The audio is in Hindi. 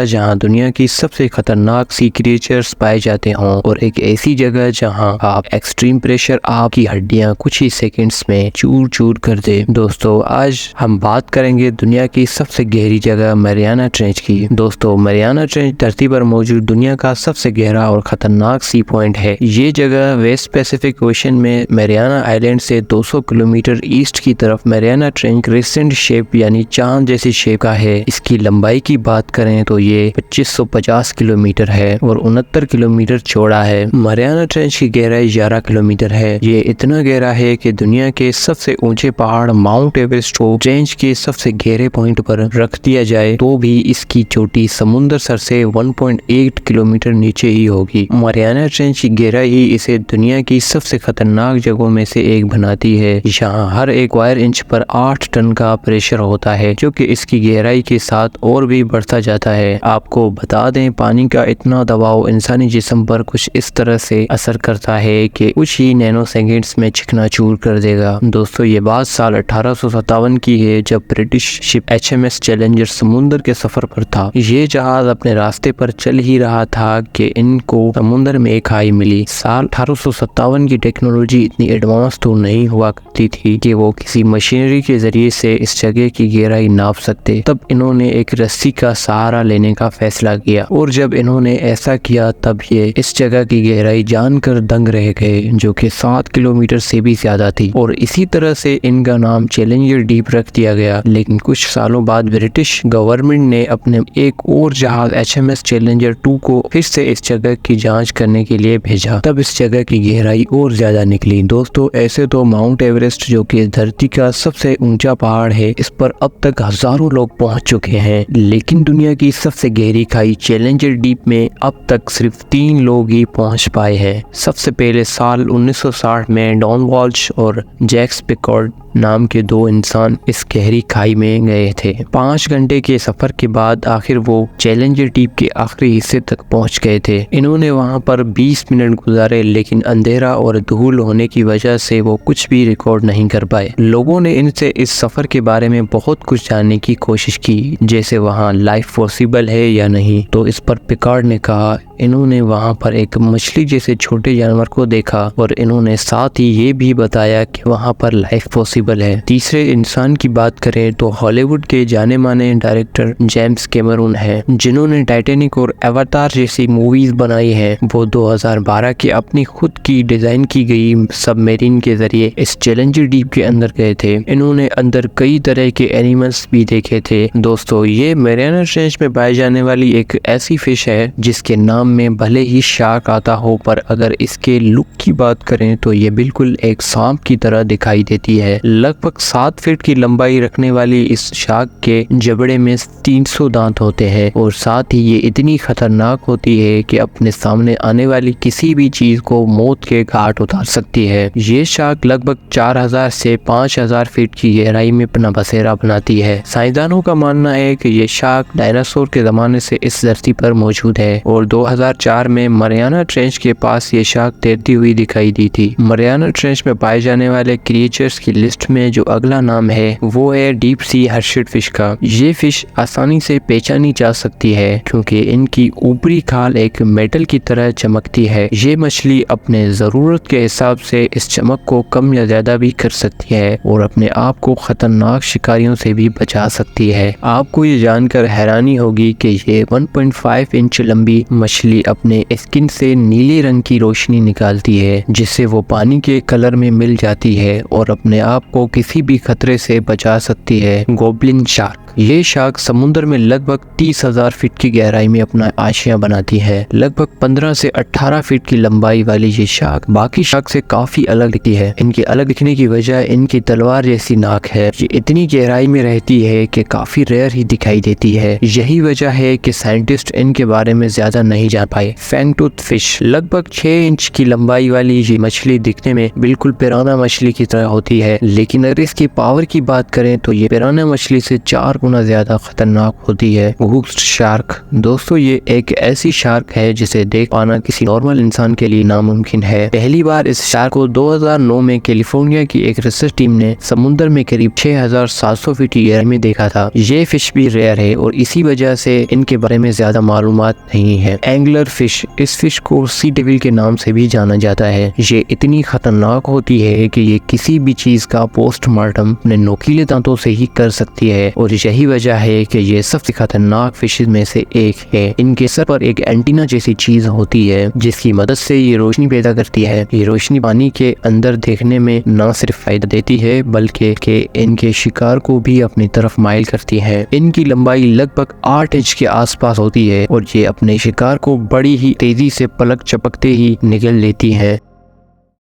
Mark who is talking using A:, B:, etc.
A: जहां दुनिया की सबसे खतरनाक सी क्रिएचर्स पाए जाते हों और एक ऐसी जगह जहां आप एक्सट्रीम प्रेशर आपकी हड्डियां कुछ ही सेकंड्स में चूर चूर कर दे। दोस्तों आज हम बात करेंगे दुनिया की सबसे गहरी जगह मैरियाना ट्रेंच की। दोस्तों मैरियाना ट्रेंच धरती पर मौजूद दुनिया का सबसे गहरा और खतरनाक सी पॉइंट है। ये जगह वेस्ट पैसिफिक ओशन में मैरियाना आइलैंड से 200 किलोमीटर ईस्ट की तरफ मैरियाना ट्रेंच क्रिसेंट शेप यानी चांद जैसी शेप का है। इसकी लंबाई की बात करें तो ये 2550 किलोमीटर है और 69 किलोमीटर चौड़ा है। मैरियाना ट्रेंच की गहराई 11 किलोमीटर है। ये इतना गहरा है कि दुनिया के सबसे ऊंचे पहाड़ माउंट एवरेस्ट को ट्रेंच के सबसे गहरे पॉइंट पर रख दिया जाए तो भी इसकी चोटी समुद्र स्तर से 1.8 किलोमीटर नीचे ही होगी। मैरियाना ट्रेंच की गहराई ही इसे दुनिया की सबसे खतरनाक जगहों में से एक बनाती है। यहाँ हर एक स्क्वायर इंच पर 8 टन का प्रेशर होता है जो कि इसकी गहराई के साथ और भी बढ़ता जाता है। आपको बता दें पानी का इतना दबाव इंसानी जिस्म पर कुछ इस तरह से असर करता है कि कुछ ही नैनो सेकंड्स में चिकनाचूर कर देगा। दोस्तों ये बात साल 1857 की है जब ब्रिटिश शिप HMS चैलेंजर समुद्र के सफर पर था। ये जहाज अपने रास्ते पर चल ही रहा था कि इनको समुद्र में एक खाई मिली। साल 1857 की टेक्नोलॉजी इतनी एडवांस तो नहीं हुआ करती थी कि वो किसी मशीनरी के जरिए से इस जगह की गहराई नाप सकते। तब इन्होंने एक रस्सी का सहारा लेने का फैसला किया और जब इन्होंने ऐसा किया तब ये इस जगह की गहराई जानकर दंग रह गए जो कि 7 किलोमीटर से भी ज्यादा थी और इसी तरह से इनका नाम चैलेंजर डीप रख दिया गया। लेकिन कुछ सालों बाद ब्रिटिश गवर्नमेंट ने अपने एक और जहाज HMS चैलेंजर 2 को फिर से इस जगह की जांच करने के लिए भेजा। तब इस जगह की गहराई और ज्यादा निकली। दोस्तों ऐसे तो माउंट एवरेस्ट जो कि धरती का सबसे ऊंचा पहाड़ है इस पर अब तक हजारों लोग पहुंच चुके हैं, लेकिन दुनिया की सबसे गहरी खाई चैलेंजर डीप में अब तक सिर्फ 3 लोग ही पहुंच पाए हैं। सबसे पहले साल 1960 में डॉन वॉल्श और जैक्स पिकॉर्ड नाम के 2 इंसान इस गहरी खाई में गए थे। 5 घंटे के सफर के बाद आखिर वो चैलेंजर डीप के आखिरी हिस्से तक पहुंच गए थे। इन्होंने वहां पर 20 मिनट गुजारे लेकिन अंधेरा और धूल होने की वजह से वो कुछ भी रिकॉर्ड नहीं कर पाए। लोगों ने इनसे इस सफर के बारे में बहुत कुछ जानने की कोशिश की, जैसे वहां लाइफ पॉसिबल है या नहीं। तो इस पर पिकार्ड ने कहा इन्होंने वहां पर एक मछली जैसे छोटे जानवर को देखा और इन्होंने साथ ही ये भी बताया कि वहां पर लाइफ पॉसिबल है। तीसरे इंसान की बात करें तो हॉलीवुड के जाने माने डायरेक्टर जेम्स कैमरून हैं, जिन्होंने टाइटैनिक और अवतार जैसी मूवीज बनाई हैं। वो 2012 के अपनी खुद की डिजाइन की गई सबमरीन के जरिए इस चैलेंजर डीप के अंदर गए थे। इन्होंने अंदर कई तरह के एनिमल्स भी देखे थे। दोस्तों ये मैरियाना ट्रेंच में पाई जाने वाली एक ऐसी फिश है जिसके नाम में भले ही शार्क आता हो पर अगर इसके लुक की बात करें तो ये बिल्कुल एक सांप की तरह दिखाई देती है। लगभग 7 फीट की लंबाई रखने वाली इस शार्क के जबड़े में 300 दांत होते हैं और साथ ही ये इतनी खतरनाक होती है कि अपने सामने आने वाली किसी भी चीज को मौत के घाट उतार सकती है। ये शार्क लगभग 4000 से 5000 फीट की गहराई में अपना बसेरा बनाती है। साइंसदानों का मानना है कि ये शार्क डायनासोर के जमाने से इस धरती पर मौजूद है और 2004 में मैरियाना ट्रेंच के पास ये शार्क तैरती हुई दिखाई दी थी। मैरियाना ट्रेंच में पाए जाने वाले क्रिएचर्स की लिस्ट में जो अगला नाम है वो है डीप सी हर्शिड फिश का। ये फिश आसानी से पहचानी जा सकती है क्योंकि इनकी ऊपरी खाल एक मेटल की तरह चमकती है। ये मछली अपने जरूरत के हिसाब से इस चमक को कम या ज्यादा भी कर सकती है और अपने आप को खतरनाक शिकारियों से भी बचा सकती है। आपको ये जानकर हैरानी होगी कि ये 1.5 इंच लंबी मछली अपने स्किन से नीले रंग की रोशनी निकालती है जिससे वो पानी के कलर में मिल जाती है और अपने आप को किसी भी खतरे से बचा सकती है। Goblin shark. ये शार्क समुद्र में लगभग 30,000 फीट की गहराई में अपना आशियां बनाती है। लगभग 15 से 18 फीट की लंबाई वाली ये शार्क बाकी शार्क से काफी अलग दिखती है। इनके अलग दिखने की वजह इनकी तलवार जैसी नाक है। ये इतनी गहराई में रहती है कि काफी रेयर ही दिखाई देती है। यही वजह है कि साइंटिस्ट इनके बारे में ज्यादा नहीं जान पाए। फैंगटूथ फिश। लगभग 6 इंच की लंबाई वाली ये मछली दिखने में बिल्कुल पिराना मछली की तरह होती है, लेकिन अगर इसकी पावर की बात करें तो ये पिराना मछली से 4 गुना ज्यादा खतरनाक होती है। Ghost shark. दोस्तों ये एक ऐसी शार्क है जिसे देख पाना किसी नॉर्मल इंसान के लिए नामुमकिन है। पहली बार इस शार्क को 2009 में कैलिफोर्निया की एक रिसर्च टीम ने समुद्र में करीब 6700 फीट की गहराई में देखा था। ये फिश भी रेयर है और इसी वजह से इनके बारे में ज्यादा मालूमात नहीं है। एंगलर फिश, इस फिश को सी डेविल के नाम से भी जाना जाता है। ये इतनी खतरनाक होती है कि ये किसी भी चीज का पोस्टमार्टम अपने नोकीले दांतों से ही कर सकती है और यही वजह है कि ये सबसे खतरनाक फिशेज में से एक है। इनके सर पर एक एंटीना जैसी चीज होती है जिसकी मदद से ये रोशनी पैदा करती है। ये रोशनी पानी के अंदर देखने में न सिर्फ फायदा देती है बल्कि इनके शिकार को भी अपनी तरफ माइल करती है। इनकी लंबाई लगभग 8 इंच के आसपास होती है और ये अपने शिकार को बड़ी ही तेजी से पलक चपकते ही निगल लेती है।